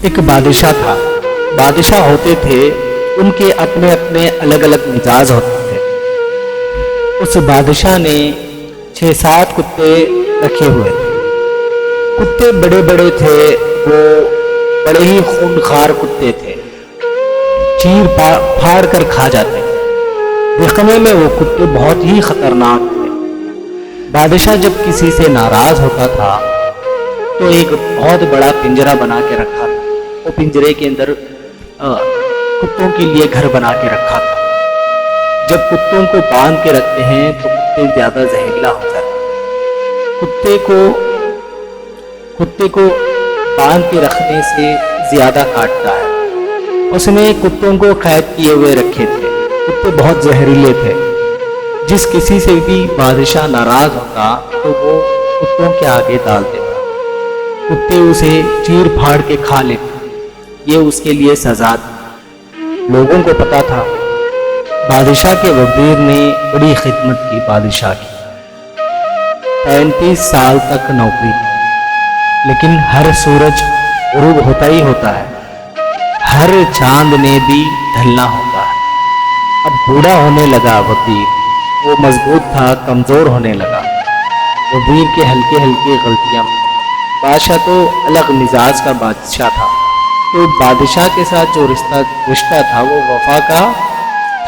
ایک بادشاہ تھا۔ بادشاہ ہوتے تھے، ان کے اپنے اپنے الگ الگ مزاج ہوتے تھے۔ اس بادشاہ نے 6-7 کتے رکھے ہوئے تھے۔ کتے بڑے بڑے تھے، وہ بڑے ہی خونخوار کتے تھے، چیر پھاڑ کر کھا جاتے تھے۔ دیکھنے میں وہ کتے بہت ہی خطرناک تھے۔ بادشاہ جب کسی سے ناراض ہوتا تھا تو ایک بہت بڑا پنجرا بنا کے رکھا تھا۔ وہ پنجرے کے اندر کتوں کے لیے گھر بنا کے رکھا تھا۔ جب کتوں کو باندھ کے رکھتے ہیں تو کتے زیادہ زہریلا ہو جاتے ہیں۔ کتے کو باندھ کے رکھنے سے زیادہ کاٹتا ہے۔ اس نے کتوں کو قید کیے ہوئے رکھے تھے۔ کتے بہت زہریلے تھے۔ جس کسی سے بھی بادشاہ ناراض ہوتا تو وہ کتوں کے آگے ڈال دیتا۔ کتے اسے چیر پھاڑ کے کھا لیتے۔ یہ اس کے لیے سزا تھی۔ لوگوں کو پتا تھا۔ بادشاہ کے وزیر نے بڑی خدمت کی بادشاہ کی۔ 35 سال تک نوکری کی، لیکن ہر سورج غروب ہوتا ہی ہوتا ہے، ہر چاند نے بھی ڈھلنا ہوتا ہے۔ اب بوڑھا ہونے لگا وزیر، وہ مضبوط تھا، کمزور ہونے لگا۔ وزیر کے ہلکے ہلکے غلطیاں، بادشاہ تو الگ مزاج کا بادشاہ تھا، تو بادشاہ کے ساتھ جو رشتہ تھا وہ وفا کا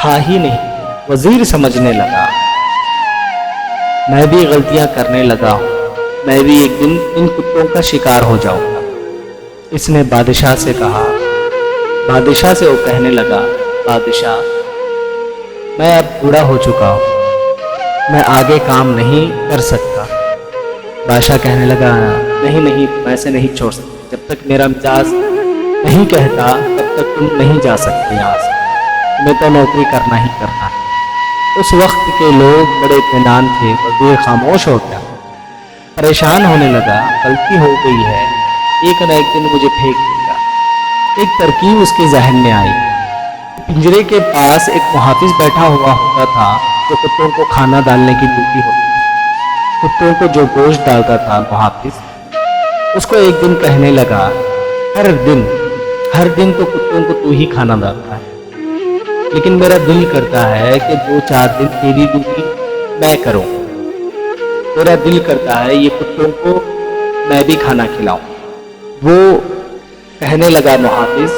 تھا ہی نہیں۔ وزیر سمجھنے لگا، میں بھی غلطیاں کرنے لگا ہوں، میں بھی ایک دن ان کتوں کا شکار ہو جاؤں گا۔ اس نے بادشاہ سے کہا۔ بادشاہ سے وہ کہنے لگا، بادشاہ میں اب بوڑھا ہو چکا ہوں، میں آگے کام نہیں کر سکتا۔ بادشاہ کہنے لگا، نہیں تم ایسے نہیں چھوڑ سکتے، جب تک میرا مزاج نہیں کہتا تب تک تم نہیں جا سکتے یہاں سے، تمہیں تو نوکری کرنا ہی کرنا ہے۔ اس وقت کے لوگ بڑے اطمینان تھے۔ وزیر خاموش ہو گیا، پریشان ہونے لگا، غلطی ہو گئی ہے، ایک نہ ایک دن مجھے پھینک دے گا۔ ایک ترکیب اس کے ذہن میں آئی۔ پنجرے کے پاس ایک محافظ بیٹھا ہوا ہوتا تھا جو کتوں کو کھانا ڈالنے کی ڈیوٹی ہوتی تھی۔ کتوں کو جو گوشت ڈالتا تھا محافظ، اس کو ایک دن کہنے لگا، ہر دن تو کتوں کو تو ہی کھانا ڈالتا ہے، لیکن میرا دل کرتا ہے کہ 2-4 دن تیری ڈیوٹی میں کروں۔ میرا دل کرتا ہے یہ کتوں کو میں بھی کھانا کھلاؤں۔ وہ کہنے لگا محافظ،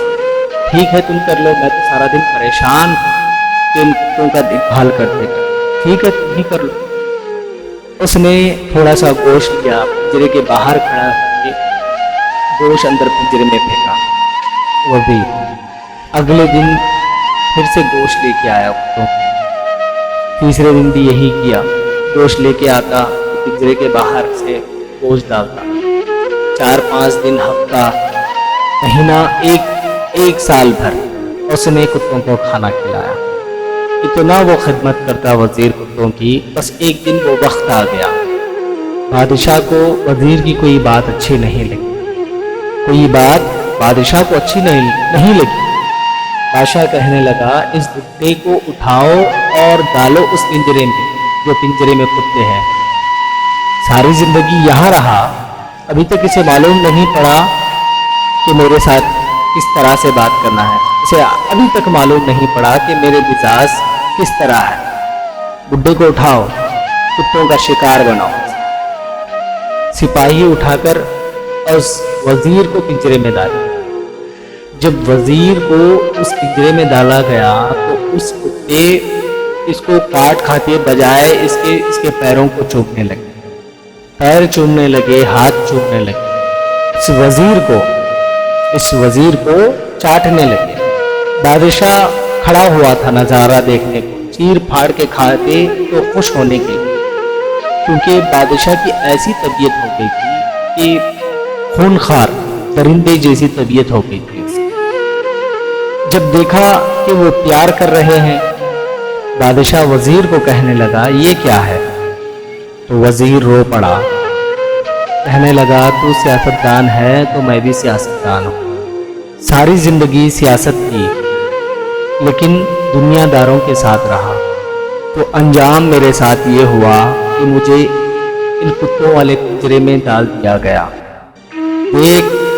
ٹھیک ہے تم کر لو، میں تو سارا دن پریشان ہوں کہ ان کتوں کا دیکھ بھال کرتے گا، ٹھیک ہے تم ہی کر لو۔ اس نے تھوڑا سا گوشت لیا، پنجرے کے باہر کھڑا کے گوشت اندر پنجرے میں پھینکا۔ وزیر اگلے دن پھر سے گوشت لے کے آیا کتوں کو۔ تیسرے دن بھی یہی کیا، گوشت لے کے آتا، پنجرے کے باہر سے گوشت ڈالتا۔ 4-5 دن، ہفتہ، مہینہ، ایک سال بھر اس نے کتوں کو کھانا کھلایا۔ اتنا وہ خدمت کرتا وزیر کتوں کی، بس ایک دن وہ وقت آ گیا۔ بادشاہ کو وزیر کی کوئی بات اچھی نہیں لگی، کوئی بات بادشاہ کو اچھی نہیں لگی۔ بادشاہ کہنے لگا، اس کتے کو اٹھاؤ اور ڈالو اس پنجرے میں جو پنجرے میں کتے ہیں۔ ساری زندگی یہاں رہا، ابھی تک اسے معلوم نہیں پڑا کہ میرے ساتھ کس طرح سے بات کرنا ہے، اسے ابھی تک معلوم نہیں پڑا کہ میرے مزاج کس طرح ہے۔ بڈھے کو اٹھاؤ، کتوں کا شکار بناؤ۔ سپاہی اٹھا کر اس وزیر کو پنجرے میں ڈالا۔ جب وزیر کو اس پنجرے میں ڈالا گیا تو اس کتے اس کو کاٹ کھاتے بجائے اس کے پیروں کو چومنے لگے، پیر چومنے لگے، ہاتھ چومنے لگے، اس وزیر کو چاٹنے لگے۔ بادشاہ کھڑا ہوا تھا نظارہ دیکھنے کو، چیر پھاڑ کے کھاتے تو خوش ہونے کے لیے، کیونکہ بادشاہ کی ایسی طبیعت ہو گئی تھی کہ خونخوار درندے جیسی طبیعت ہو گئی تھی۔ جب دیکھا کہ وہ پیار کر رہے ہیں، بادشاہ وزیر کو کہنے لگا، یہ کیا ہے؟ تو وزیر رو پڑا، کہنے لگا، تو سیاستدان ہے تو میں بھی سیاستدان ہوں، ساری زندگی سیاست کی، لیکن دنیا داروں کے ساتھ رہا، تو انجام میرے ساتھ یہ ہوا کہ مجھے ان کتوں والے پنجرے میں ڈال دیا گیا۔ ایک